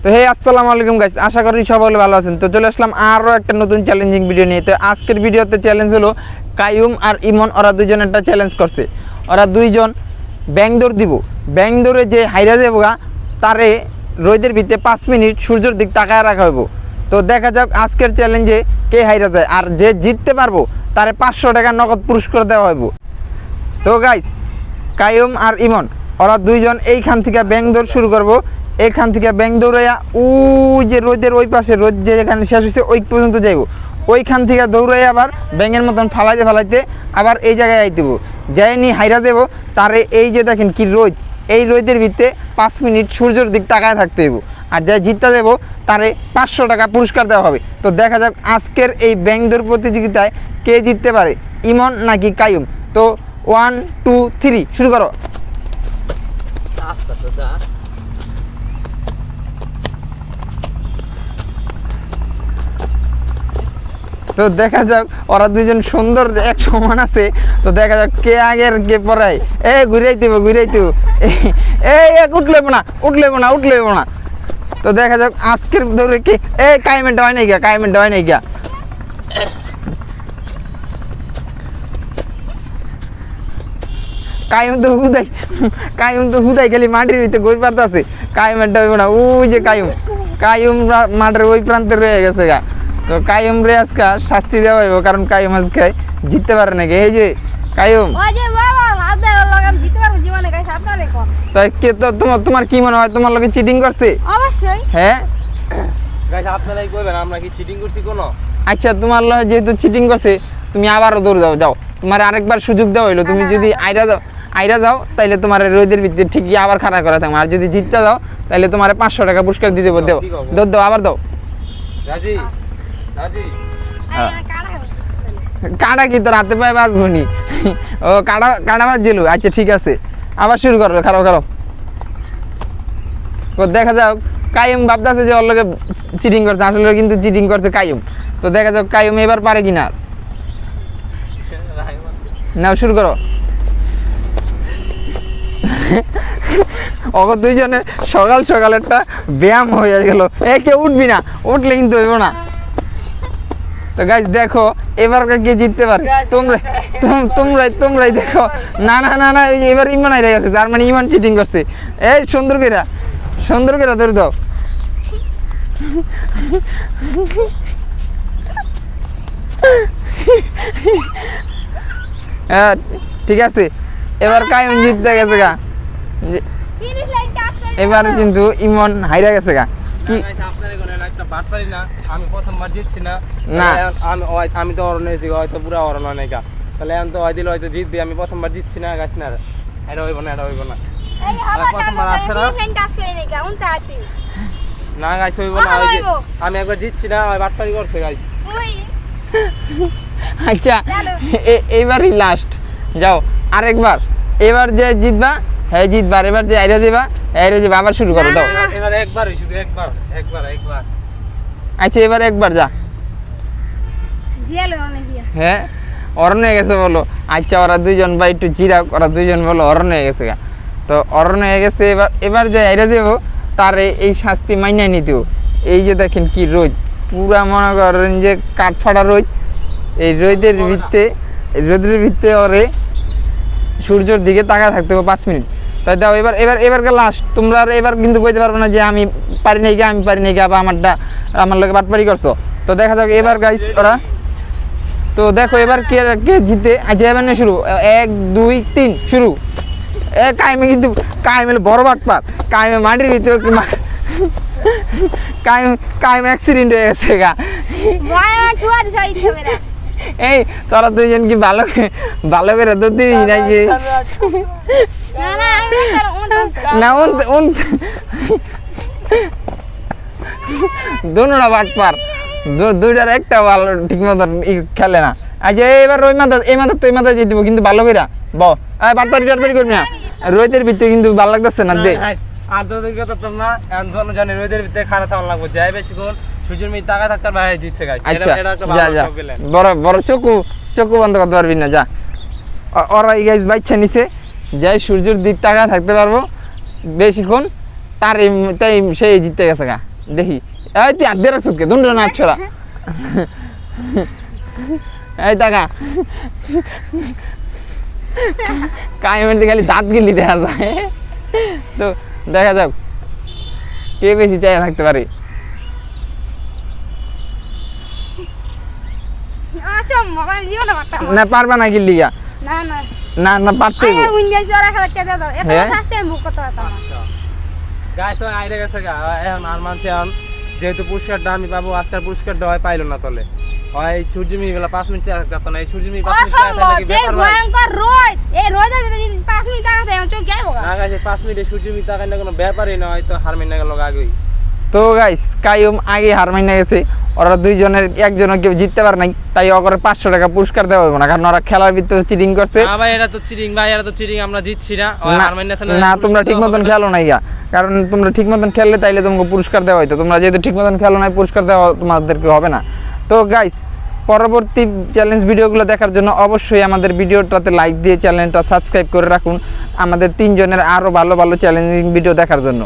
তো হে আসসালামু আলাইকুম গাইস, আশা করি সবাই ভালো আছেন। তো চলে আসলাম আরও একটা নতুন চ্যালেঞ্জিং ভিডিও নিয়ে। তো আজকের ভিডিওতে চ্যালেঞ্জ হলো কাইয়ুম আর ইমন, ওরা দুজন একটা চ্যালেঞ্জ করছে। ওরা দুইজন ব্যাং দৌড় দিব। ব্যাং দৌড়ে যে হাইরা যাবো তারে রোদের ভিতরে 5 মিনিট সূর্যের দিক তাকায় রাখা হইব। তো দেখা যাক আজকের চ্যালেঞ্জে কে হাইরা যায়, আর যে জিততে পারবো তারে 500 টাকা নগদ পুরস্কার দেওয়া হইব। তো গাইস, কাইয়ুম আর ইমন ওরা দুইজন এইখান থেকে ব্যাং দৌড় শুরু করব। এখান থেকে ব্যাং দৌড়াইয়া ওই যে রোদের ওই পাশে রোদ যেখানে শেষ হয়েছে ওই পর্যন্ত যাইব। ওইখান থেকে দৌড়াই আবার ব্যাঙের মতন ফালাইতে ফালাইতে আবার এই জায়গায় আইতেব। যাই নি হাইরা দেবো তারে এই যে দেখেন কি রোদ, এই রোদের ভিতরে 5 মিনিট সূর্যের দিক তাকায় থাকতে হইব। আর যাই জিততে দেবো তারে 500 টাকা পুরস্কার দেওয়া হবে। তো দেখা যাক আজকের এই ব্যাং দৌড় প্রতিযোগিতায় কে জিততে পারে, ইমন নাকি কাইয়ুম। তো 1 2 3 শুরু করো। তো দেখা যাক ওরা দুজন সুন্দর এক সমান আছে। তো দেখা যাক কে আগের কে পড়ায়। ঘুরাইতে উঠলে না। তো দেখা যাক আজকের দৌড়ে কে কাইমেন্ট হয় নাই গিয়া কাইম তো হুদাই খালি মাটির ভিতরে গই পারতাছে। কাইমেন্ট হইব না। ওই যে কাইম মাঠের ওই প্রান্তে রয়ে গেছে গা। তো কাইয়ুম রে আজকে শাস্তি দেওয়া হইব, কারণ কাইয়ুম আজকে জিততে পারে নাকি। এই যে কাইয়ুম, তাই কে তো তোমার কি মনে হয়, তোমার লগে চিটিং করছে? অবশ্যই। হ্যাঁ গাইস, আপনারাই কইবেন আমরা কি চিটিং করছি কোনো? আচ্ছা, তোমার লগে যেহেতু চিটিং করছে তুমি আবারও দৌড় যাও। তোমার আরেকবার সুযোগ দেওয়া হইলো। তুমি যদি আইরা যাও তাইলে তোমার রোদের ভিতরে ঠিকই আবার খাড়া করা থাকবে। আর যদি জিততে যাও তাইলে তোমার 500 টাকা পুরস্কার দিয়ে দেবো। দাও আবার দাও। রাজি কাটা কি তোর হাতে পায়ে বাঁচবো নি? ও কাটা বাজছিল। আচ্ছা ঠিক আছে, আবার শুরু করো। খারো দেখা যাক কাইয়ুম ভাবতেছে যে ওর লগে চিটিং করছে, আসলে কিন্তু চিটিং করছে কাইয়ুম। তো দেখা যাক কাইয়ুম এবার পারে কিনা। নাও শুরু করো। ওকে দুইজনের সকাল একটা ব্যায়াম হয়ে গেল। কেউ উঠবি না, উঠলে কিন্তু হইব না। তো গাইস দেখো এবার কে জিততে পারে। তোমরাই দেখো। না এবার ইমন হাইরা গেছে, তার মানে ইমন চিটিং করছে। সুন্দর করে ধরে দাও। হ্যাঁ ঠিক আছে, এবার কাইয়ুম জিততে গেছে গা। এবার কিন্তু ইমন হাইরা গেছে গা। কি আমি প্রথমবার জিতছি না, আমি তো অরণ হয়েছি, হয়তো পুরা অরণ হয় নাই গা। তাহলে এখন তো দিলে হয়তো জিতবি। আমি প্রথমবার জিতছি না গাছ না, এটা হইব না প্রথমবার আসছে না গাছ হইব না। আমি একবার জিতছি না, বাটপারি করছে গাছ। আচ্ছা এইবারই লাস্ট, যাও আরেকবার। এবার যে জিতবা হ্যাঁ জিতবার, এবার যে আইরা যাবা আবার শুরু করো। দাও এবার একবার শুধু একবার। আচ্ছা এবার একবার যা। হ্যাঁ অরণ হয়ে গেছে বলো। আচ্ছা ওরা দুইজন বা একটু জিরা, ওরা দুইজন বলো অরণ হয়ে গেছে গা। তো অরণ হয়ে গেছে, এবার যে আইরা যাবো তারে এই শাস্তি মাইনাই নিতেও। এই যে দেখেন কি রোদ, পুরা মনে করেন যে কাঠ ফাটা রোদ। এই রোদের ভিতরে ওরে সূর্যের দিকে তাকায় থাকতে হবে 5 মিনিট। তাই দাও এবারকে লাস্ট। তোমরা এবার কিন্তু কইতে পারবো না যে আমি পারি নাই গা বা আমার লোকে বাটপারি করছো। তো দেখা যাক এবার গাইস ওরা। তো দেখো এবার কে জিতে। আচ্ছা এবার নিয়ে শুরু। 1 2 3 শুরু। কাইমে কিন্তু বড় বাটপার। কাইমে মাটির ভিতরে কাইম অ্যাক্সিডেন্ট হয়ে গেছে গা। এই তোরা দুইজন কি ভালো করে তো দিবি নাকি? না দুটা বাটপার, দুইটার একটা ভালো ঠিক মতন খেলে না। আচ্ছা এবার এই মাথা যেতে দিব, কিন্তু ভালো করে বাটপারি করবি না। রোদের ভিতরে কিন্তু ভালো লাগতেছে না। দে আর কথা তোমরা এখন জানি রোদের ভিতরে খারাপ থাকা লাগবে। যাই বেশিক্ষণ সূর্যের মিট টাকা থাকতে ভাই জিতছে গাইস। আচ্ছা বড় চোখ বন্ধ করতে পারবি না, যা। ওরা গাইস বাচ্চা নিছে, যাই সূর্যের দিক টাকা থাকতে পারবো বেশিক্ষণ, তাই সেই জিততে গেছে গা। দেখি এই তুই হাত দিয়ে রাখছিস কে দুটো না ছড়া এই টাকা কায়েমের দিকে খালি দাঁত গিলি দেখা যায় তো দেখা যাক কে বেশি চাই থাকতে পারে অসম্ভব আমি জীবনে পারতাম না পারবা না গিল্লি গা না না না না পারতে আর উইন্ডোজ ওরা খেলা কে দাও এত হ্যাঁ? শাস্তি আমি বুক করতে পারতাম না গাইস ওই আইরে গেছে গা এখন আর মানছে এখন যেহেতু পুরস্কারটা আমি পাবো আজকের পুরস্কারটা হয় পাইলো না তলে হয় সূর্যমি বেলা 5 মিনিট রাখতো না এই সূর্যমি 5 মিনিট রাখতে অসম্ভব নাকি যে ব্যাপার ভাই ভয়ঙ্কর রোদ এই রোদের ভিতরে যদি 5 মিনিট টাকা দেয় চোখ যাইবো না গাইস 5 মিনিটে সূর্যমি তাকাই না কোনো ব্যাপারই না হয়তো হারমিন না গেল আগেই তো গাইস কায়ুম আগে হার মাইনা গেছে ওরা দুইজনের একজনও কেউ জিততে পারে নাই তাই ওকে 500 টাকা পুরস্কার দেওয়া হবে না কারণ ওরা খেলার ভিতরে চিটিং করছে না ভাই এটা তো চিটিং ভাই এটা তো চিটিং আমরা জিতছি না না, হারমিন না তোমরা ঠিক মতন খেলো নাই গা কারণ তোমরা ঠিক মতন খেললে তাইলে তোমাকে পুরস্কার দেওয়া হইতো তোমরা যেহেতু ঠিক মতন খেলো নাই পুরস্কার দেওয়া তোমাদেরকে হবে না তো গাইস পরবর্তী চ্যালেঞ্জ ভিডিওগুলো দেখার জন্য অবশ্যই আমাদের ভিডিওটাতে লাইক দিয়ে চ্যানেলটা সাবস্ক্রাইব করে রাখুন আমাদের তিনজনের আরও ভালো ভালো চ্যালেঞ্জিং ভিডিও দেখার জন্য